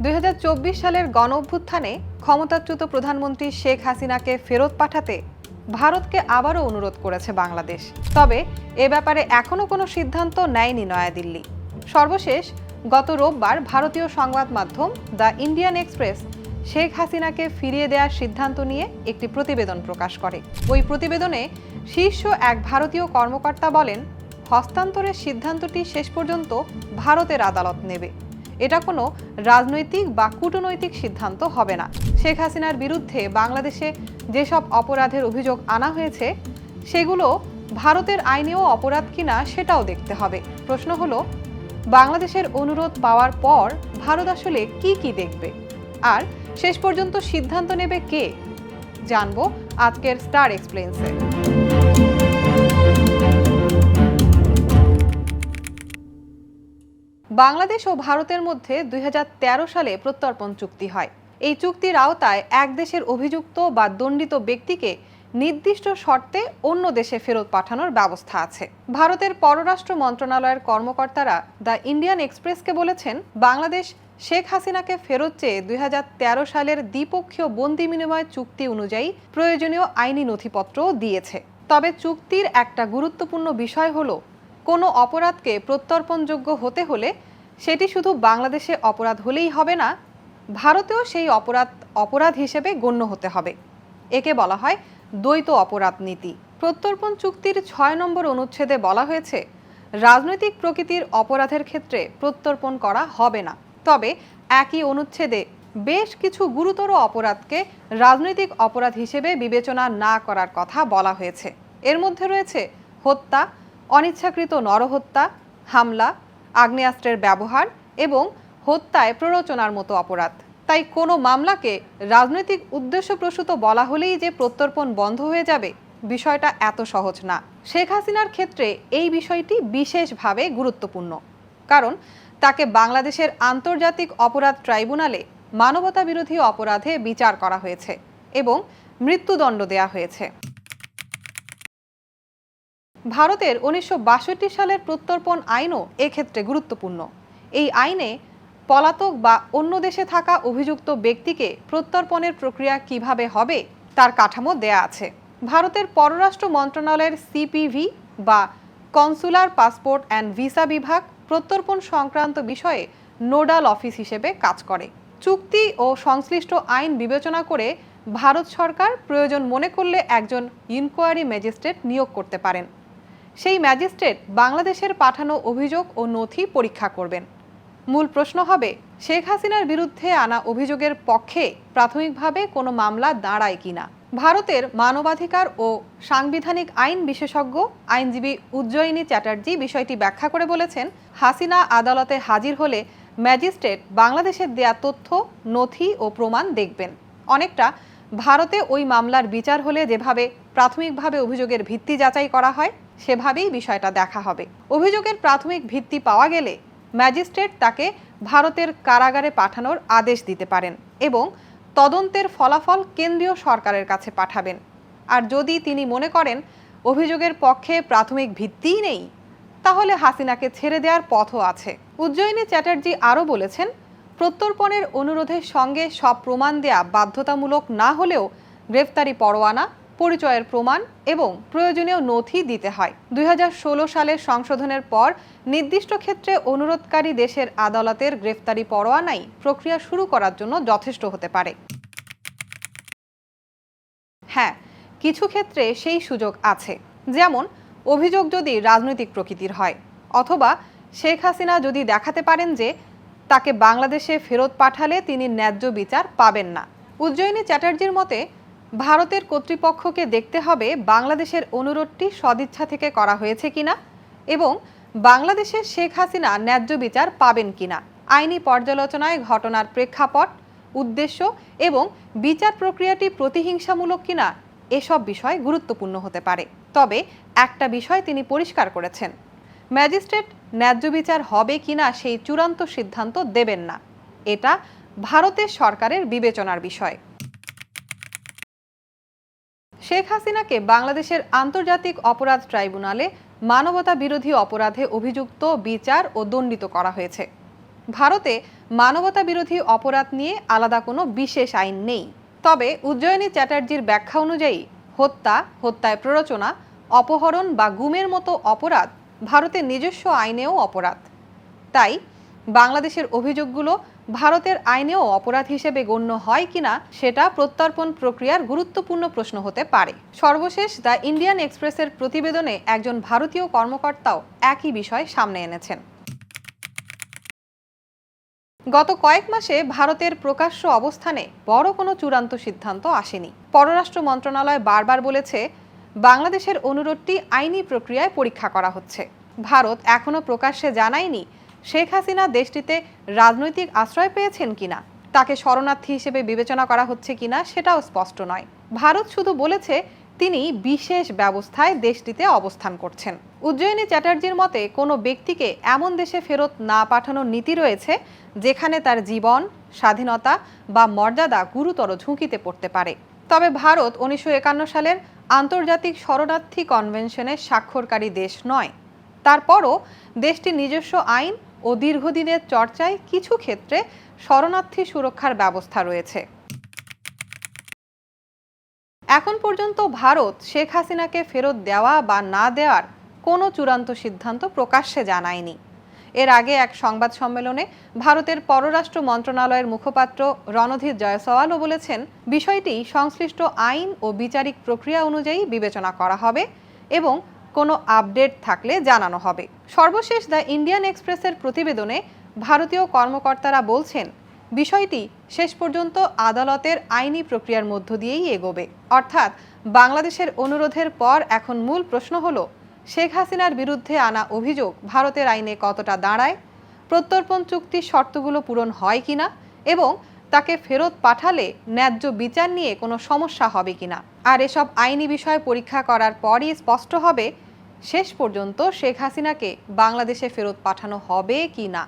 2024 সালের গণঅভ্যুত্থানে ক্ষমতাচ্যুত প্রধানমন্ত্রী শেখ হাসিনাকে ফেরত পাঠাতে ভারতকে আবারও অনুরোধ করেছে বাংলাদেশ। তবে এ ব্যাপারে এখনও কোনো সিদ্ধান্ত নেয়নি নয়াদিল্লি। সর্বশেষ গত রোববার ভারতীয় সংবাদ মাধ্যম দ্য ইন্ডিয়ান এক্সপ্রেস শেখ হাসিনাকে ফিরিয়ে দেওয়ার সিদ্ধান্ত নিয়ে একটি প্রতিবেদন প্রকাশ করে। ওই প্রতিবেদনে শীর্ষ এক ভারতীয় কর্মকর্তা বলেন, হস্তান্তরের সিদ্ধান্তটি শেষ পর্যন্ত ভারতের আদালত নেবে। এটা কোনো রাজনৈতিক বা কূটনৈতিক সিদ্ধান্ত হবে না। শেখ হাসিনার বিরুদ্ধে বাংলাদেশে যেসব অপরাধের অভিযোগ আনা হয়েছে সেগুলো ভারতের আইনেও অপরাধ কিনা সেটাও দেখতে হবে। প্রশ্ন হলো, বাংলাদেশের অনুরোধ পাওয়ার পর ভারত আসলে কি দেখবে, আর শেষ পর্যন্ত সিদ্ধান্ত নেবে কে? জানবো আজকের স্টার এক্সপ্লেইনসে। বাংলাদেশ ও ভারতের মধ্যে 2013 সালে প্রত্যর্পণ চুক্তি হয়। এই চুক্তির আওতায় এক দেশের অভিযুক্ত বা দণ্ডিত ব্যক্তিকে নির্দিষ্ট শর্তে অন্য দেশে ফেরত পাঠানোর ব্যবস্থা আছে। ভারতের পররাষ্ট্র মন্ত্রণালয়ের কর্মকর্তারা দ্য ইন্ডিয়ান এক্সপ্রেসকে বলেছেন, বাংলাদেশ শেখ হাসিনাকে ফেরত চেয়ে 2013 সালের দ্বিপক্ষীয় বন্দি বিনিময় চুক্তি অনুযায়ী প্রয়োজনীয় আইনি নথিপত্রও দিয়েছে। তবে চুক্তির একটা গুরুত্বপূর্ণ বিষয় হলো, কোনো অপরাধকে প্রত্যর্পণযোগ্য হতে হলে সেটি শুধু বাংলাদেশে অপরাধ হলেই হবে না, ভারতেও সেই অপরাধ হিসেবে গণ্য হতে হবে। একে বলা হয় দ্বৈত অপরাধ নীতি। প্রত্যর্পণ চুক্তির 6 নম্বর অনুচ্ছেদে বলা হয়েছে, রাজনৈতিক প্রকৃতির অপরাধের ক্ষেত্রে প্রত্যর্পণ করা হবে না। তবে একই অনুচ্ছেদে বেশ কিছু গুরুতর অপরাধকে রাজনৈতিক অপরাধ হিসেবে বিবেচনা না করার কথা বলা হয়েছে। এর মধ্যে রয়েছে হত্যা, অনিচ্ছাকৃত নরহত্যা, হামলা, আগ্নেয়াস্ত্রের ব্যবহার এবং হত্যায় প্ররোচনার মতো অপরাধ। তাই কোনো মামলাকে রাজনৈতিক উদ্দেশ্যপ্রসূত বলা হলেই যে প্রত্যর্পণ বন্ধ হয়ে যাবে, বিষয়টা এত সহজ না। শেখ হাসিনার ক্ষেত্রে এই বিষয়টি বিশেষভাবে গুরুত্বপূর্ণ, কারণ তাকে বাংলাদেশের আন্তর্জাতিক অপরাধ ট্রাইব্যুনালে মানবতাবিরোধী অপরাধে বিচার করা হয়েছে এবং মৃত্যুদণ্ড দেয়া হয়েছে। ভারতের 1962 সালের প্রত্যর্পণ আইনও এক্ষেত্রে গুরুত্বপূর্ণ। এই আইনে পলাতক বা অন্য দেশে থাকা অভিযুক্ত ব্যক্তিকে প্রত্যর্পণের প্রক্রিয়া কিভাবে হবে তার কাঠামো দেয়া আছে। ভারতের পররাষ্ট্র মন্ত্রণালয়ের সিপিভি বা কনসুলার পাসপোর্ট অ্যান্ড ভিসা বিভাগ প্রত্যর্পণ সংক্রান্ত বিষয়ে নোডাল অফিস হিসেবে কাজ করে। চুক্তি ও সংশ্লিষ্ট আইন বিবেচনা করে ভারত সরকার প্রয়োজন মনে করলে একজন ইনকোয়ারি ম্যাজিস্ট্রেট নিয়োগ করতে পারেন। সেই ম্যাজিস্ট্রেট বাংলাদেশের পাঠানো অভিযোগ ও নথি পরীক্ষা করবেন। মূল প্রশ্ন হবে, শেখ হাসিনার বিরুদ্ধে আনা অভিযোগের পক্ষে প্রাথমিকভাবে কোনো মামলা দাঁড়ায় কিনা। ভারতের মানবাধিকার ও সাংবিধানিক আইন বিশেষজ্ঞ আইনজীবী উজ্জয়িনী চ্যাটার্জি বিষয়টি ব্যাখ্যা করে বলেছেন, হাসিনা আদালতে হাজির হলে ম্যাজিস্ট্রেট বাংলাদেশের দেয়া তথ্য, নথি ও প্রমাণ দেখবেন। অনেকটা ভারতে ওই মামলার বিচার হলে যেভাবে প্রাথমিকভাবে অভিযোগের ভিত্তি যাচাই করা হয়, সেভাবেই বিষয়টা দেখা হবে। অভিযোগের প্রাথমিক ভিত্তি পাওয়া গেলে ম্যাজিস্ট্রেট তাকে ভারতের কারাগারে পাঠানোর আদেশ দিতে পারেন এবং তদন্তের ফলাফল কেন্দ্রীয় সরকারের কাছে পাঠাবেন। আর যদি তিনি মনে করেন অভিযোগের পক্ষে প্রাথমিক ভিত্তিই নেই, তাহলে হাসিনাকে ছেড়ে দেওয়ার পথও আছে। উজ্জয়িনী চ্যাটার্জি আরও বলেছেন, প্রত্যর্পণের অনুরোধের সঙ্গে সব প্রমাণ দেয়া বাধ্যতামূলক না হলেও গ্রেফতারি পরোয়ানা, পরিচয়ের প্রমাণ এবং প্রয়োজনীয় নথি দিতে হয়। 2016 সালের সংশোধনের পর নির্দিষ্ট ক্ষেত্রে অনুরোধকারী দেশের আদালতের গ্রেফতারি পরোয়ানাই প্রক্রিয়া শুরু করার জন্য যথেষ্ট হতে পারে। হ্যাঁ, কিছু ক্ষেত্রে সেই সুযোগ আছে, যেমন অভিযোগ যদি রাজনৈতিক প্রকৃতির হয়, অথবা শেখ হাসিনা যদি দেখাতে পারেন যে তাকে বাংলাদেশে ফেরত পাঠালে তিনি ন্যায্য বিচার পাবেন না। উজ্জয়িনী চ্যাটার্জির মতে, ভারতের কর্তৃপক্ষকে দেখতে হবে বাংলাদেশের অনুরোধটি সদিচ্ছা থেকে করা হয়েছে কিনা এবং বাংলাদেশের শেখ হাসিনা ন্যায্য বিচার পাবেন কিনা। আইনি পর্যালোচনায় ঘটনার প্রেক্ষাপট, উদ্দেশ্য এবং বিচার প্রক্রিয়াটি প্রতিহিংসামূলক কিনা এসব বিষয় গুরুত্বপূর্ণ হতে পারে। তবে একটা বিষয় তিনি পরিষ্কার করেছেন, ম্যাজিস্ট্রেট ন্যায্য বিচার হবে কিনা সেই চূড়ান্ত সিদ্ধান্ত দেবেন না। এটা ভারতের সরকারের বিবেচনার বিষয়। শেখ হাসিনাকে বাংলাদেশের আন্তর্জাতিক অপরাধ ট্রাইব্যুনালে মানবতা বিরোধী অপরাধে অভিযুক্ত, বিচার ও দণ্ডিত করা হয়েছে। ভারতে মানবতা বিরোধী অপরাধ নিয়ে আলাদা কোনো বিশেষ আইন নেই। তবে উজ্জয়িনী চ্যাটার্জির ব্যাখ্যা অনুযায়ী হত্যা, হত্যায় প্ররোচনা, অপহরণ বা গুমের মতো অপরাধ ভারতের নিজস্ব আইনেও অপরাধ। তাই বাংলাদেশের অভিযোগগুলো ভারতের আইনেও অপরাধ হিসেবে গণ্য হয় কিনা সেটা প্রত্যর্পণ প্রক্রিয়ার গুরুত্বপূর্ণ প্রশ্ন হতে পারে। সর্বশেষ দ্য ইন্ডিয়ান এক্সপ্রেসের প্রতিবেদনে একজন ভারতীয় কর্মকর্তাও একই বিষয় সামনে এনেছেন। গত কয়েক মাসে ভারতের প্রকাশ্য অবস্থানে বড় কোনো চূড়ান্ত সিদ্ধান্ত আসেনি। পররাষ্ট্র মন্ত্রণালয় বারবার বলেছে বাংলাদেশের অনুরোধটি আইনি প্রক্রিয়ায় পরীক্ষা করা হচ্ছে। ভারত এখনও প্রকাশ্যে জানায়নি শেখ হাসিনা দেশটিতে রাজনৈতিক আশ্রয় পেয়েছেন কিনা, তাকে শরণার্থী হিসেবে বিবেচনা করা হচ্ছে কিনা সেটাও স্পষ্ট নয়। ভারত শুধু বলেছে তিনি বিশেষ ব্যবস্থায় দেশটিতে অবস্থান করছেন। উজ্জয়িনী চ্যাটার্জির মতে কোনো ব্যক্তিকে এমন দেশে ফেরত না পাঠানোর নীতি রয়েছে যেখানে তার জীবন, স্বাধীনতা বা মর্যাদা গুরুতর ঝুঁকিতে পড়তে পারে। তবে ভারত 1951 সালের আন্তর্জাতিক শরণার্থী কনভেনশনের স্বাক্ষরকারী দেশ নয়। তারপরও দেশটির নিজস্ব আইন ও দীর্ঘদিনের চর্চায় কিছু ক্ষেত্রে শরণার্থী সুরক্ষার ব্যবস্থা রয়েছে। এখন পর্যন্ত ভারত শেখ হাসিনাকে ফেরত দেওয়া বা না দেওয়ার কোনো চূড়ান্ত সিদ্ধান্ত প্রকাশ্যে জানায়নি। এর আগে এক সংবাদ সম্মেলনে ভারতের পররাষ্ট্র মন্ত্রণালয়ের মুখপাত্র রণধীর জয়সওয়ালও বলেছেন, বিষয়টি সংশ্লিষ্ট আইন ও বিচারিক প্রক্রিয়া অনুযায়ী বিবেচনা করা হবে এবং কোনো আপডেট থাকলে জানানো হবে। সর্বশেষ দ্য ইন্ডিয়ান এক্সপ্রেসের প্রতিবেদনে ভারতীয় কর্মকর্তারা বলছেন, বিষয়টি শেষ পর্যন্ত আদালতের আইনি প্রক্রিয়ার মধ্য দিয়েই এগোবে। অর্থাৎ বাংলাদেশের অনুরোধের পর এখন মূল প্রশ্ন হলো শেখ হাসিনার বিরুদ্ধে আনা অভিযোগ ভারতের আইনে কতটা দাঁড়ায়, প্রত্যর্পণ চুক্তির শর্তগুলো পূরণ হয় কিনা এবং তাকে ফেরত পাঠালে ন্যায্য বিচার নিয়ে কোনো সমস্যা হবে কিনা। আর এসব আইনি বিষয় পরীক্ষা করার পরই স্পষ্ট হবে শেষ পর্যন্ত শেখ হাসিনাকে বাংলাদেশে ফেরত পাঠানো হবে কিনা।